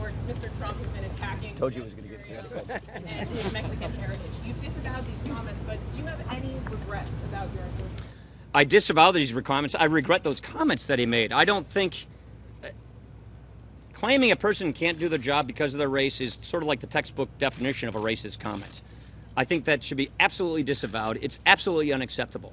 forward, Mr. Trump has been attacking. Told you it was going to get and his Mexican heritage. You've disavowed these comments, but do you have any regrets about your endorsement? I disavow these comments. I regret those comments that he made. I don't think claiming a person can't do their job because of their race is sort of like the textbook definition of a racist comment. I think that should be absolutely disavowed. It's absolutely unacceptable.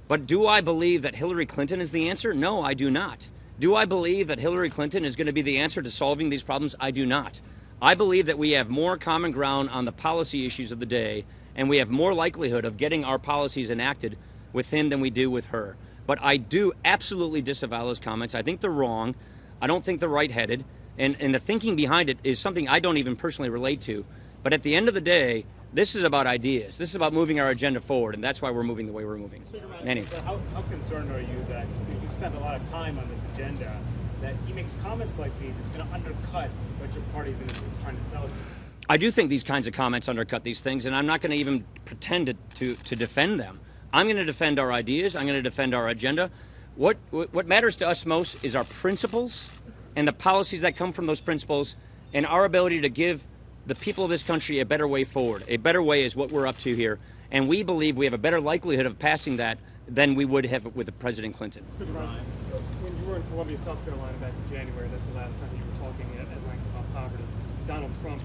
But do I believe that Hillary Clinton is the answer? No, I do not. Do I believe that Hillary Clinton is going to be the answer to solving these problems? I do not. I believe that we have more common ground on the policy issues of the day, and we have more likelihood of getting our policies enacted with him than we do with her. But I do absolutely disavow those comments. I think they're wrong. I don't think they're right-headed. And the thinking behind it is something I don't even personally relate to. But at the end of the day, this is about ideas. This is about moving our agenda forward, and that's why we're moving the way we're moving. Anyway. So how concerned are you that you spent a lot of time on this agenda, that he makes comments like these, it's going to undercut what your party is trying to sell you? I do think these kinds of comments undercut these things, and I'm not going to even pretend to defend them. I'm going to defend our ideas. I'm going to defend our agenda. What matters to us most is our principles and the policies that come from those principles and our ability to give the people of this country a better way forward. A better way is what we're up to here, and we believe we have a better likelihood of passing that than we would have with President Clinton. When you were in Columbia, South Carolina back in January, that's the last time you were talking at length about poverty. Donald Trump...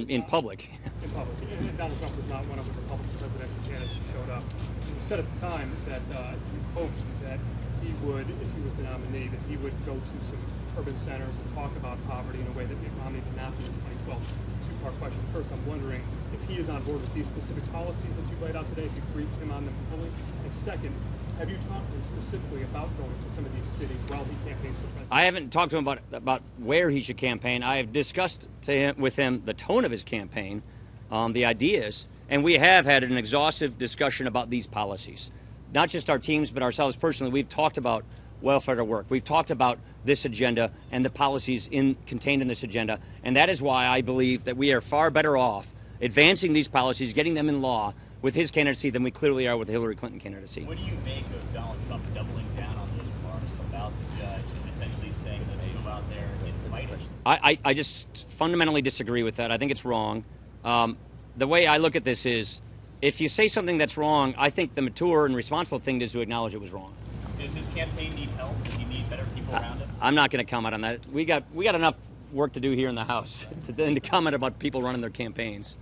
In public. In public. And Donald Trump was not one of the Republican presidential candidates who showed up. You said at the time that you hoped that he would, if he was the nominee, that he would go to some urban centers and talk about poverty in a way that Mitt Romney did not do in 2012. Two-part question. First, I'm wondering if he is on board with these specific policies that you laid out today, if you briefed him on them fully. And second, have you talked to him specifically about going to some of these cities while he campaigns for president? I haven't talked to him about where he should campaign. I have discussed with him the tone of his campaign, the ideas, and we have had an exhaustive discussion about these policies. Not just our teams, but ourselves personally. We've talked about welfare to work. We've talked about this agenda and the policies contained in this agenda, and that is why I believe that we are far better off advancing these policies, getting them in law with his candidacy than we clearly are with the Hillary Clinton candidacy. What do you make of Donald Trump doubling down on those remarks about the judge and essentially saying that they go out there and fight it? I just fundamentally disagree with that. I think it's wrong. The way I look at this is, if you say something that's wrong, I think the mature and responsible thing is to acknowledge it was wrong. Does his campaign need help? Does he need better people around him? I'm not going to comment on that. We got enough work to do here in the House to comment about people running their campaigns.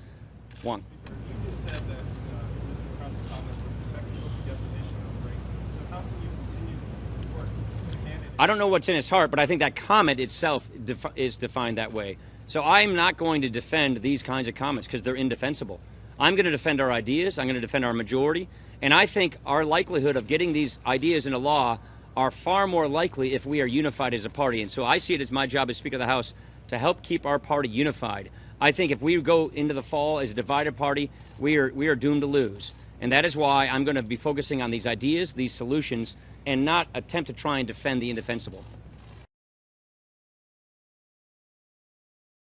One. You just said that Mr. Trump's comments were the textbook definition of racism. So how can you continue to support the candidate? I don't know what's in his heart, but I think that comment itself is defined that way. So I'm not going to defend these kinds of comments because they're indefensible. I'm going to defend our ideas. I'm going to defend our majority. And I think our likelihood of getting these ideas into law are far more likely if we are unified as a party. And so I see it as my job as Speaker of the House to help keep our party unified. I think if we go into the fall as a divided party, we are doomed to lose. And that is why I'm going to be focusing on these ideas, these solutions, and not attempt to try and defend the indefensible.